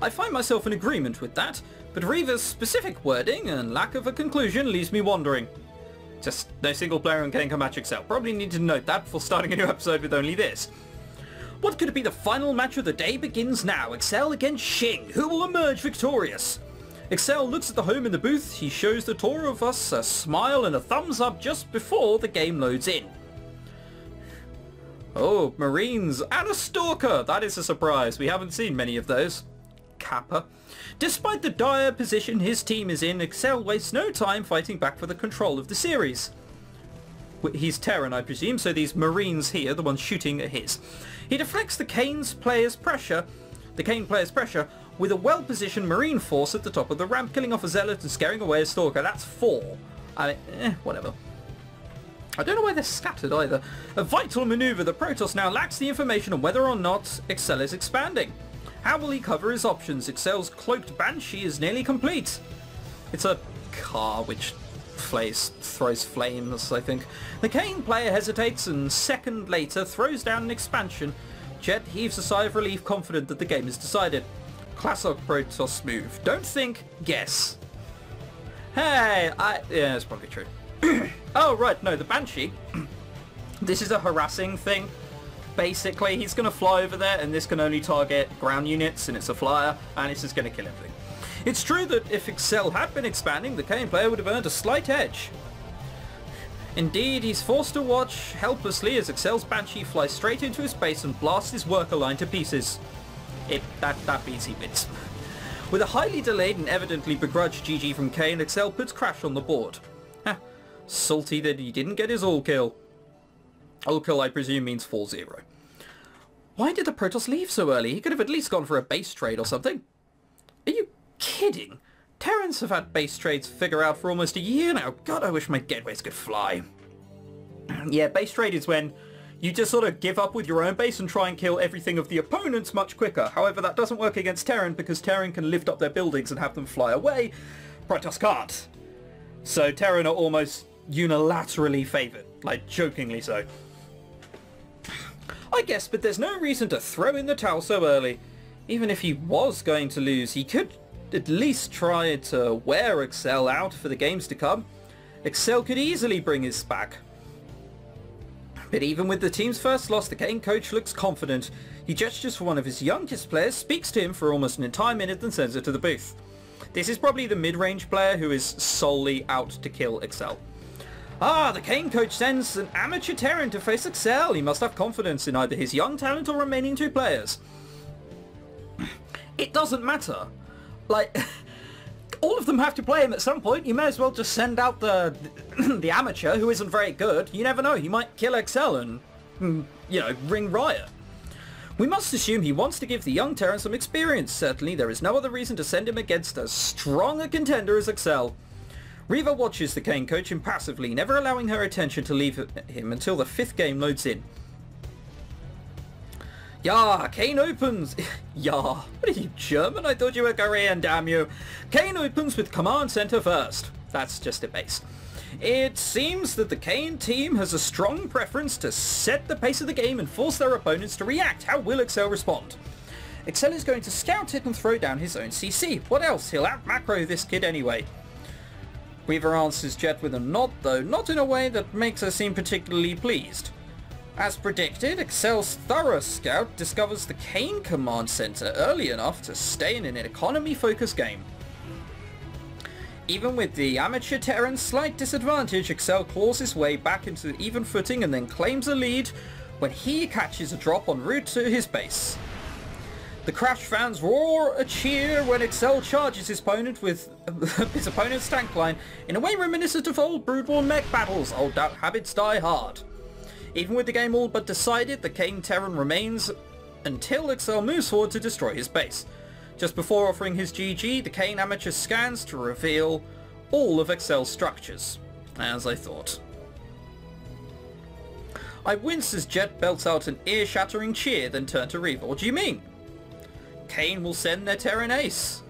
I find myself in agreement with that, but Reaver's specific wording and lack of a conclusion leaves me wondering. Just no single player on Kane can match Excel. Probably need to note that before starting a new episode with only this. What could it be? The final match of the day begins now. Excel against Xing. Who will emerge victorious? Excel looks at the home in the booth. He shows the tour of us a smile and a thumbs up just before the game loads in. Oh, Marines and a Stalker. That is a surprise. We haven't seen many of those. Kappa. Despite the dire position his team is in, Excel wastes no time fighting back for the control of the series. He's Terran, I presume, so these Marines here, the ones shooting, are his. He deflects the Kane player's pressure with a well-positioned Marine force at the top of the ramp, killing off a Zealot and scaring away a Stalker. That's 4. Whatever. I don't know why they're scattered either. A vital maneuver. The Protoss now lacks the information on whether or not Excel is expanding. How will he cover his options? Excel's cloaked Banshee is nearly complete. It's a car which throws flames, I think. The Kane player hesitates and second later throws down an expansion. Jet heaves a sigh of relief, confident that the game is decided. Classic Protoss move. Don't think, guess. Hey, yeah, that's probably true. Oh, right, no, the Banshee. This is a harassing thing. Basically, he's going to fly over there, and this can only target ground units, and it's a flyer, and it's just going to kill everything. It's true that if Excel had been expanding, the Kane player would have earned a slight edge. Indeed, he's forced to watch helplessly as Excel's Banshee flies straight into his base and blasts his worker line to pieces. That means he wins. With a highly delayed and evidently begrudged GG from Kane, Excel puts Crash on the board. Salty that he didn't get his all kill. All kill, I presume, means 4-0. Why did the Protoss leave so early? He could have at least gone for a base trade or something. Are you kidding? Terrans have had base trades figure out for almost a year now. God, I wish my gateways could fly. Yeah, base trade is when you just sort of give up with your own base and try and kill everything of the opponents much quicker. However, that doesn't work against Terran because Terran can lift up their buildings and have them fly away. Protoss can't. So Terran are almost unilaterally favoured, like jokingly so. I guess, but there's no reason to throw in the towel so early. Even if he was going to lose, he could at least try to wear Excel out for the games to come. Excel could easily bring his back. But even with the team's first loss, the Kane coach looks confident. He gestures for one of his youngest players, speaks to him for almost an entire minute, then sends it to the booth. This is probably the mid-range player who is solely out to kill Excel. Ah, the Kane coach sends an amateur Terran to face Excel. He must have confidence in either his young talent or remaining 2 players. It doesn't matter. Like, all of them have to play him at some point. You may as well just send out the the amateur who isn't very good. You never know. He might kill Excel and, you know, ring riot. We must assume he wants to give the young Terran some experience. Certainly, there is no other reason to send him against as strong a contender as Excel. Reva watches the Kane coach impassively, never allowing her attention to leave him until the 5th game loads in. Yeah, Kane opens... Yeah, what are you, German? I thought you were Korean, damn you. Kane opens with Command Center first. That's just a base. It seems that the Kane team has a strong preference to set the pace of the game and force their opponents to react. How will Excel respond? Excel is going to scout it and throw down his own CC. What else? He'll out-macro this kid anyway. Weaver answers Jet with a nod, though not in a way that makes her seem particularly pleased. As predicted, Excel's thorough scout discovers the Kane command center early enough to stay in an economy-focused game. Even with the amateur Terran's slight disadvantage, Excel claws his way back into even footing and then claims a lead when he catches a drop en route to his base. The Crash fans roar a cheer when Excel charges his opponent with his opponent's tank line in a way reminiscent of old Brood War mech battles. Old habits die hard. Even with the game all but decided, the Kane Terran remains until Excel moves forward to destroy his base. Just before offering his GG, the Kane amateur scans to reveal all of Excel's structures, as I thought. I wince as Jet belts out an ear-shattering cheer, then turn to Reva. What do you mean? Kane will send their Terran ace.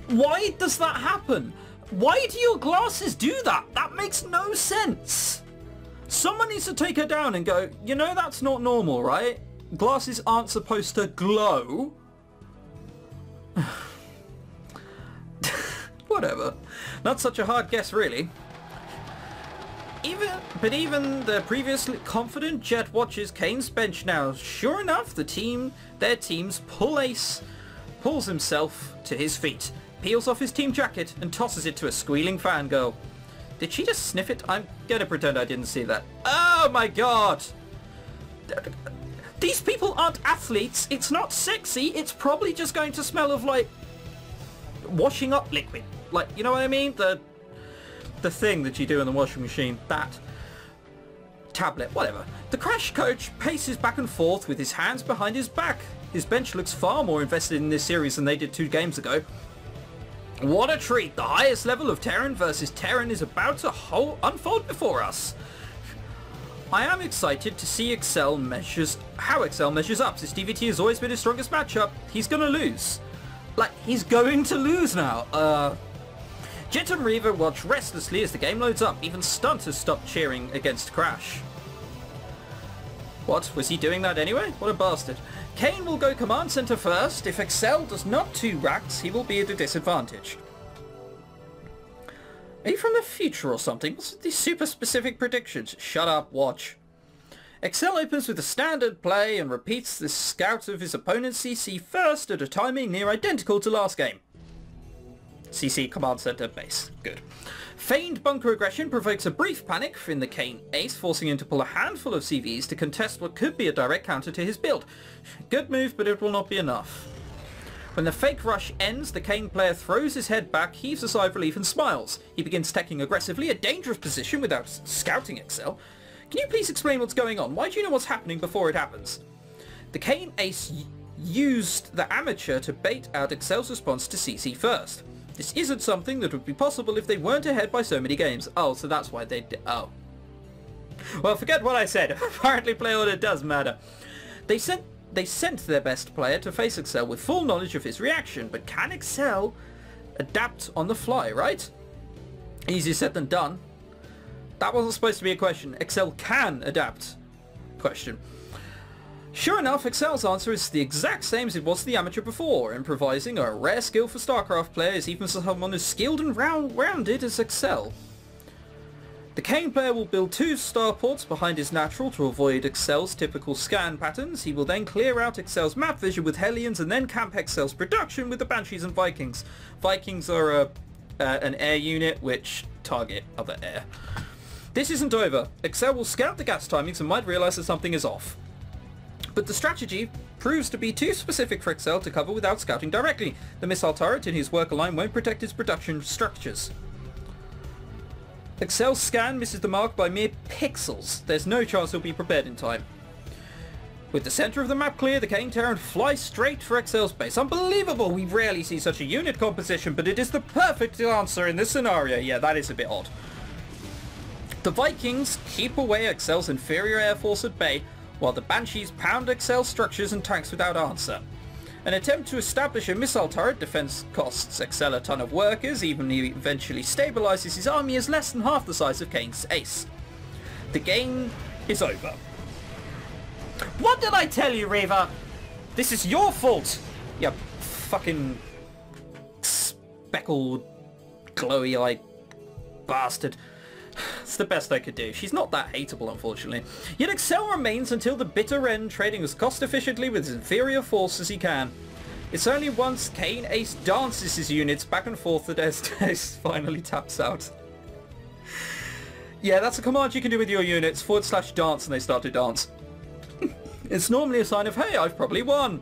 Why does that happen? Why do your glasses do that? That makes no sense. Someone needs to take her down and go, you know, that's not normal, right? Glasses aren't supposed to glow. Whatever. Not such a hard guess, really. Even the previously confident Jet watches Kane's bench now. Sure enough, their team's pull ace pulls himself to his feet, peels off his team jacket and tosses it to a squealing fangirl. Did she just sniff it? I'm gonna pretend I didn't see that. Oh my god! These people aren't athletes. It's not sexy. It's probably just going to smell of, like, washing up liquid. Like, you know what I mean? The thing that you do in the washing machine. That. Tablet. Whatever. The Crash coach paces back and forth with his hands behind his back. His bench looks far more invested in this series than they did 2 games ago. What a treat. The highest level of Terran versus Terran is about to unfold before us. I am excited to see how Excel measures up. Since DVT has always been his strongest matchup, he's gonna lose. Like, he's going to lose now. Jet and Reaver watch restlessly as the game loads up. Even Stunt has stopped cheering against Crash. What? Was he doing that anyway? What a bastard. Kane will go command center first. If Excel does not 2 racks, he will be at a disadvantage. Are you from the future or something? What's with these super specific predictions? Shut up, watch. Excel opens with a standard play and repeats the scout of his opponent's CC first at a timing near identical to last game. CC command center base. Good. Feigned bunker aggression provokes a brief panic in the Kane ace, forcing him to pull a handful of CVs to contest what could be a direct counter to his build. Good move, but it will not be enough. When the fake rush ends, the Kane player throws his head back, heaves a sigh of relief and smiles. He begins teching aggressively, a dangerous position without scouting Excel. Can you please explain what's going on? Why do you know what's happening before it happens? The Kane ace used the amateur to bait out Excel's response to CC first. This isn't something that would be possible if they weren't ahead by so many games. Oh, so that's why they did. Oh. Well, forget what I said. Apparently play order does matter. They sent their best player to face Excel with full knowledge of his reaction, but can Excel adapt on the fly, right? Easier said than done. That wasn't supposed to be a question. Excel can adapt. Question. Sure enough, Excel's answer is the exact same as it was to the amateur before. Improvising, a rare skill for StarCraft players, even for someone as skilled and rounded as Excel. The Kane player will build 2 starports behind his natural to avoid Excel's typical scan patterns. He will then clear out Excel's map vision with Hellions and then camp Excel's production with the Banshees and Vikings. Vikings are an air unit which target other air. This isn't over. Excel will scout the gas timings and might realise that something is off. But the strategy proves to be too specific for Excel to cover without scouting directly. The missile turret in his worker line won't protect his production structures. Excel's scan misses the mark by mere pixels. There's no chance he'll be prepared in time. With the centre of the map clear, the Kane Terran flies straight for Excel's base. Unbelievable! We rarely see such a unit composition, but it is the perfect answer in this scenario. Yeah, that is a bit odd. The Vikings keep away Excel's inferior air force at bay, while the Banshees pound Excel's structures and tanks without answer. An attempt to establish a missile turret defense costs Excel a ton of workers, even he eventually stabilizes his army as less than half the size of Kane's ace. The game is over. What did I tell you, Reaver? This is your fault, you fucking speckled, glowy-eyed bastard. It's the best I could do. She's not that hateable, unfortunately. Yet Excel remains until the bitter end, trading as cost efficiently with his inferior force as he can. It's only once Kane Ace dances his units back and forth that Ace finally taps out. Yeah, that's a command you can do with your units, /dance, and they start to dance. It's normally a sign of, hey, I've probably won.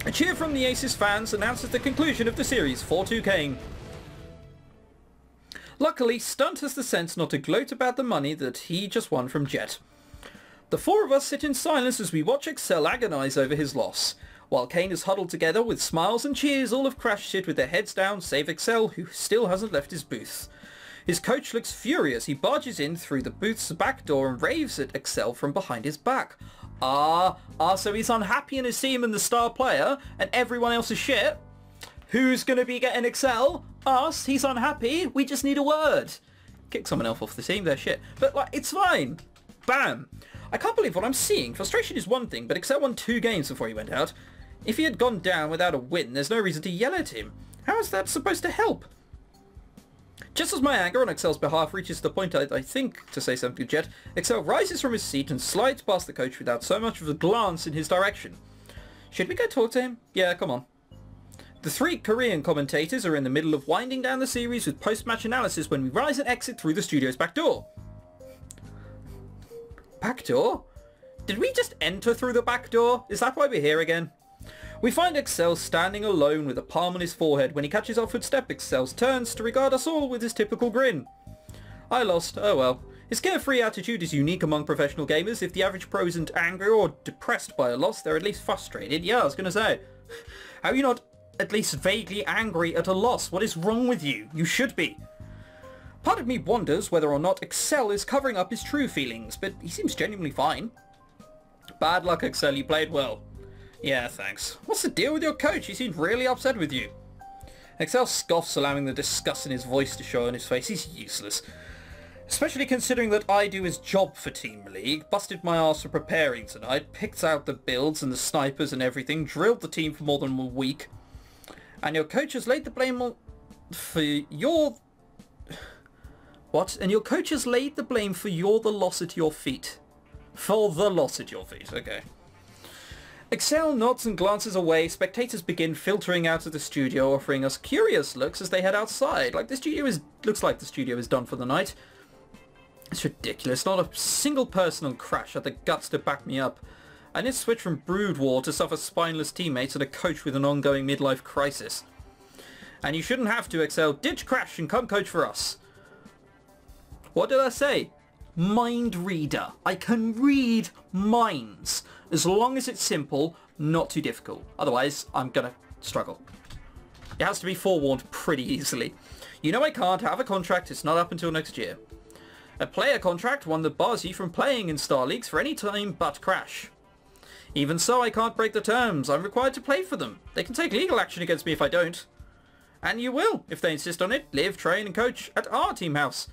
A cheer from the Aces fans announces the conclusion of the series, 4-2 Kane. Luckily, Stunt has the sense not to gloat about the money that he just won from Jet. The 4 of us sit in silence as we watch Excel agonise over his loss. While Kane is huddled together with smiles and cheers, all of Crash sit with their heads down, save Excel, who still hasn't left his booth. His coach looks furious. He barges in through the booth's back door and raves at Excel from behind his back. So he's unhappy in his team and the star player, and everyone else is shit? Who's going to be getting Excel? Us. He's unhappy. We just need a word. Kick someone else off the team. They're shit. But, like, it's fine. Bam. I can't believe what I'm seeing. Frustration is one thing, but Excel won 2 games before he went out. If he had gone down without a win, there's no reason to yell at him. How is that supposed to help? Just as my anger on Excel's behalf reaches the point I think to say something to Jet, Excel rises from his seat and slides past the coach without so much as a glance in his direction. Should we go talk to him? Yeah, come on. The three Korean commentators are in the middle of winding down the series with post-match analysis when we rise and exit through the studio's back door. Back door? Did we just enter through the back door? Is that why we're here again? We find Excel standing alone with a palm on his forehead. When he catches our footstep, Excel turns to regard us all with his typical grin. I lost. Oh well. His carefree attitude is unique among professional gamers. If the average pro isn't angry or depressed by a loss, they're at least frustrated. Yeah, I was going to say. How are you not at least vaguely angry at a loss? What is wrong with you? You should be. Part of me wonders whether or not Excel is covering up his true feelings, but he seems genuinely fine. Bad luck, Excel. You played well. Yeah, thanks. What's the deal with your coach? He seemed really upset with you. Excel scoffs, allowing the disgust in his voice to show on his face. He's useless. Especially considering that I do his job for Team League, busted my ass for preparing tonight, picked out the builds and the snipers and everything, drilled the team for more than a week. And your coach has laid the blame for your... What? And your coach has laid the blame for the loss at your feet. For the loss at your feet, okay. Excel nods and glances away. Spectators begin filtering out of the studio, offering us curious looks as they head outside. Looks like the studio is done for the night. It's ridiculous. Not a single person on Crash had the guts to back me up. I didn't switch from Brood War to suffer spineless teammates and a coach with an ongoing midlife crisis. And you shouldn't have to, Excel. Ditch Crash and come coach for us. What did I say? Mind reader. I can read minds. As long as it's simple, not too difficult. Otherwise, I'm gonna struggle. It has to be forewarned pretty easily. You know I can't have a contract, it's not up until next year. A player contract, one that bars you from playing in Star Leagues for any time but Crash. Even so, I can't break the terms. I'm required to play for them. They can take legal action against me if I don't. And you will, if they insist on it. Live, train and coach at our team house.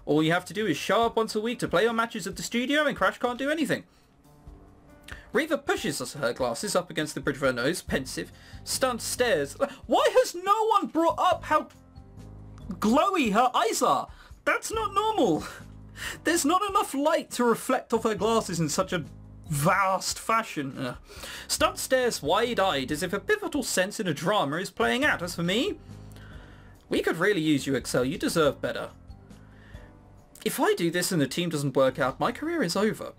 All you have to do is show up once a week to play your matches at the studio and Crash can't do anything. Reva pushes her glasses up against the bridge of her nose, pensive. Stunt stares. Why has no one brought up how glowy her eyes are? That's not normal. There's not enough light to reflect off her glasses in such a vast fashion. Stunt stares wide-eyed as if a pivotal sense in a drama is playing out. As for me, we could really use you, Excel. You deserve better. If I do this and the team doesn't work out, my career is over.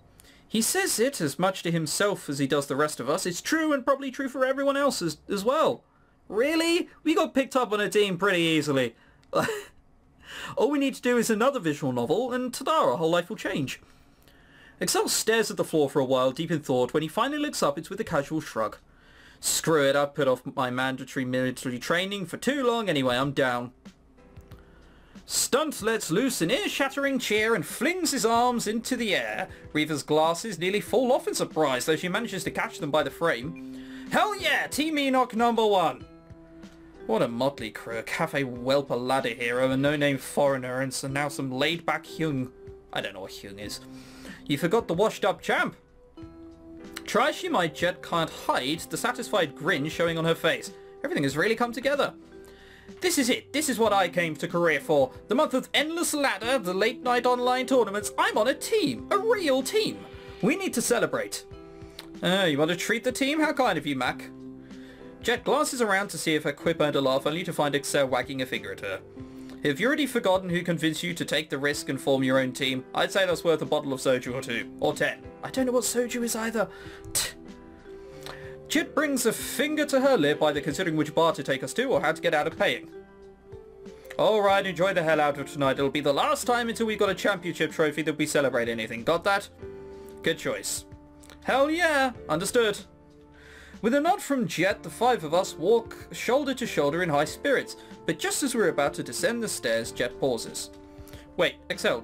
He says it as much to himself as he does the rest of us. It's true and probably true for everyone else as well. Really? We got picked up on a team pretty easily. All we need to do is another visual novel and ta-da, our whole life will change. Excel stares at the floor for a while, deep in thought. When he finally looks up, it's with a casual shrug. Screw it, I've put off my mandatory military training for too long anyway, I'm down. Stunt lets loose an ear-shattering cheer and flings his arms into the air. Reva's glasses nearly fall off in surprise, though she manages to catch them by the frame. Hell yeah! Team Enoch #1! What a motley crew. A cafe whelper ladder hero, a no-name foreigner, and so now some laid-back Hyung. I don't know what Hyung is. You forgot the washed-up champ. Try as she might, Jet can't hide the satisfied grin showing on her face. Everything has really come together. This is it. This is what I came to Korea for. The month of endless ladder, the late-night online tournaments. I'm on a team. A real team. We need to celebrate. You want to treat the team? How kind of you, Mac. Jet glances around to see if her quip earned a laugh, only to find Excel wagging a finger at her. Have you already forgotten who convinced you to take the risk and form your own team? I'd say that's worth a bottle of soju or 2. Or 10. I don't know what soju is either. Jet brings a finger to her lip, either considering which bar to take us to or how to get out of paying. Alright, enjoy the hell out of tonight. It'll be the last time until we got a championship trophy that we celebrate anything. Got that? Good choice. Hell yeah! Understood. With a nod from Jet, the 5 of us walk shoulder to shoulder in high spirits. But just as we're about to descend the stairs, Jet pauses. Wait, Excel,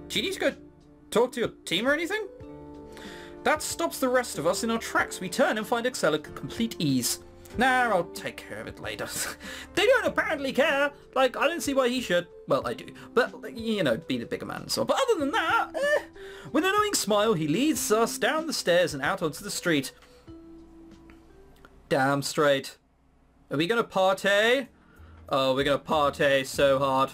do you need to go talk to your team or anything? That stops the rest of us in our tracks. We turn and find Excel at complete ease. Nah, I'll take care of it later. They don't apparently care. Like, I don't see why he should. Well, I do. But, you know, be the bigger man and so on. But other than that, with a knowing smile, he leads us down the stairs and out onto the street. Damn straight. Are we gonna party? Oh, we're gonna party so hard.